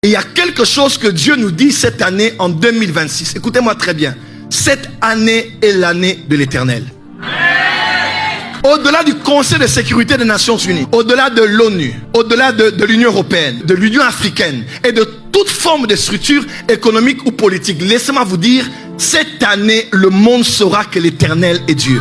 Et il y a quelque chose que Dieu nous dit cette année en 2026. Écoutez-moi très bien. Cette année est l'année de l'Éternel. Au-delà du Conseil de sécurité des Nations Unies, au-delà de l'ONU, au-delà de l'Union européenne, de l'Union africaine et de toute forme de structure économique ou politique, laissez-moi vous dire, cette année, le monde saura que l'Éternel est Dieu.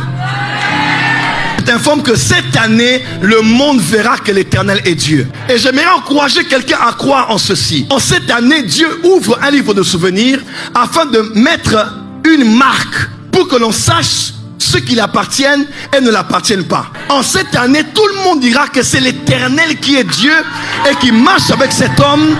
Je t'informe que cette année, le monde verra que l'Éternel est Dieu. Et j'aimerais encourager quelqu'un à croire en ceci. En cette année, Dieu ouvre un livre de souvenirs afin de mettre une marque pour que l'on sache ceux qui l'appartiennent et ne l'appartiennent pas. En cette année, tout le monde dira que c'est l'Éternel qui est Dieu et qui marche avec cet homme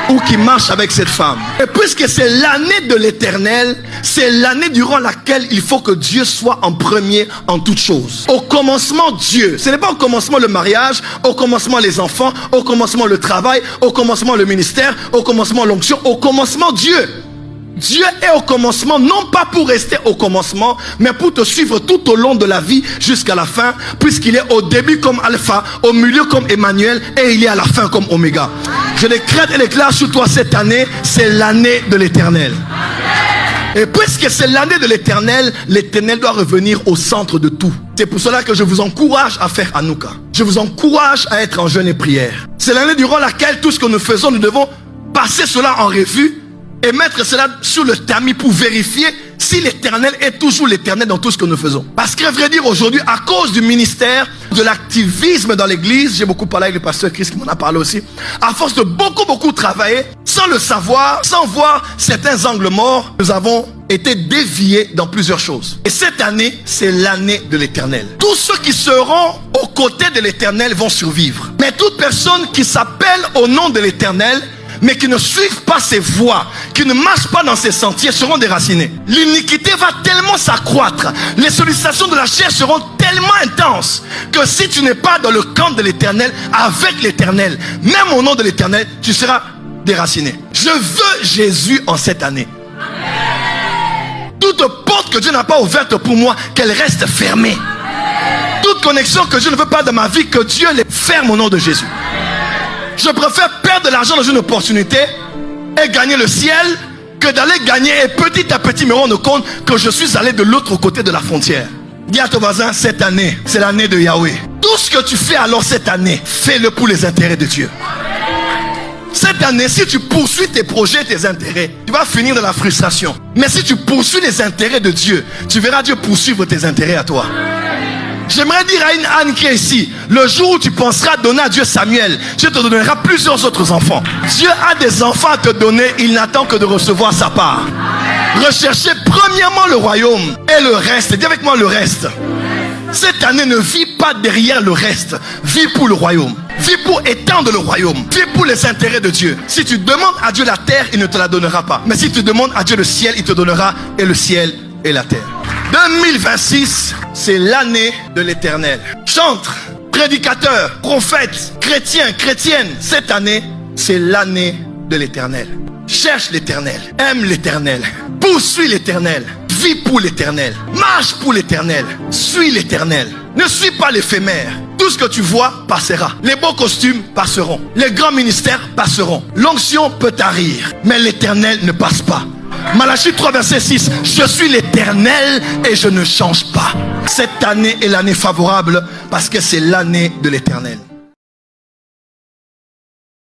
ou qui marche avec cette femme. Et puisque c'est l'année de l'Éternel, c'est l'année durant laquelle il faut que Dieu soit en premier en toutes choses. Au commencement, Dieu. Ce n'est pas au commencement le mariage, au commencement les enfants, au commencement le travail, au commencement le ministère, au commencement l'onction, au commencement Dieu. Dieu est au commencement, non pas pour rester au commencement, mais pour te suivre tout au long de la vie jusqu'à la fin, puisqu'il est au début comme Alpha, au milieu comme Emmanuel, et il est à la fin comme Oméga. Je décrète et déclare sur toi cette année, c'est l'année de l'Éternel. Et puisque c'est l'année de l'Éternel, l'Éternel doit revenir au centre de tout. C'est pour cela que je vous encourage à faire Hanouka. Je vous encourage à être en jeûne et prière. C'est l'année durant laquelle tout ce que nous faisons, nous devons passer cela en revue et mettre cela sur le tamis pour vérifier si l'Éternel est toujours l'Éternel dans tout ce que nous faisons. Parce que, à vrai dire, aujourd'hui, à cause du ministère, de l'activisme dans l'église, j'ai beaucoup parlé avec le pasteur Chris qui m'en a parlé aussi, à force de beaucoup travailler, sans le savoir, sans voir certains angles morts, nous avons été déviés dans plusieurs choses. Et cette année, c'est l'année de l'Éternel. Tous ceux qui seront aux côtés de l'Éternel vont survivre. Mais toute personne qui s'appelle au nom de l'Éternel, mais qui ne suivent pas ses voies, qui ne marchent pas dans ses sentiers, seront déracinés. L'iniquité va tellement s'accroître, les sollicitations de la chair seront tellement intenses, que si tu n'es pas dans le camp de l'Éternel, avec l'Éternel, même au nom de l'Éternel, tu seras déraciné. Je veux Jésus en cette année. Toute porte que Dieu n'a pas ouverte pour moi, qu'elle reste fermée. Toute connexion que Dieu ne veut pas dans ma vie, que Dieu les ferme au nom de Jésus. Je préfère perdre de l'argent dans une opportunité et gagner le ciel que d'aller gagner et petit à petit me rendre compte que je suis allé de l'autre côté de la frontière. Dis à ton voisin, cette année, c'est l'année de Yahweh. Tout ce que tu fais alors cette année, fais-le pour les intérêts de Dieu. Cette année, si tu poursuis tes projets, tes intérêts, tu vas finir dans la frustration. Mais si tu poursuis les intérêts de Dieu, tu verras Dieu poursuivre tes intérêts à toi. J'aimerais dire à une Anne qui est ici, le jour où tu penseras donner à Dieu Samuel, Dieu te donnera plusieurs autres enfants. Dieu a des enfants à te donner, il n'attend que de recevoir sa part. Recherchez premièrement le royaume et le reste. Dis avec moi le reste. Cette année, ne vis pas derrière le reste. Vis pour le royaume. Vis pour étendre le royaume. Vis pour les intérêts de Dieu. Si tu demandes à Dieu la terre, il ne te la donnera pas. Mais si tu demandes à Dieu le ciel, il te donnera et le ciel et la terre. 2026, c'est l'année de l'Éternel. Chantre, prédicateur, prophète, chrétien, chrétienne, cette année, c'est l'année de l'Éternel. Cherche l'Éternel, aime l'Éternel, poursuis l'Éternel, vis pour l'Éternel, marche pour l'Éternel, suis l'Éternel. Ne suis pas l'éphémère. Tout ce que tu vois passera. Les beaux costumes passeront. Les grands ministères passeront. L'onction peut tarir, mais l'Éternel ne passe pas. Malachie 3 verset 6, je suis l'Éternel et je ne change pas. Cette année est l'année favorable parce que c'est l'année de l'Éternel.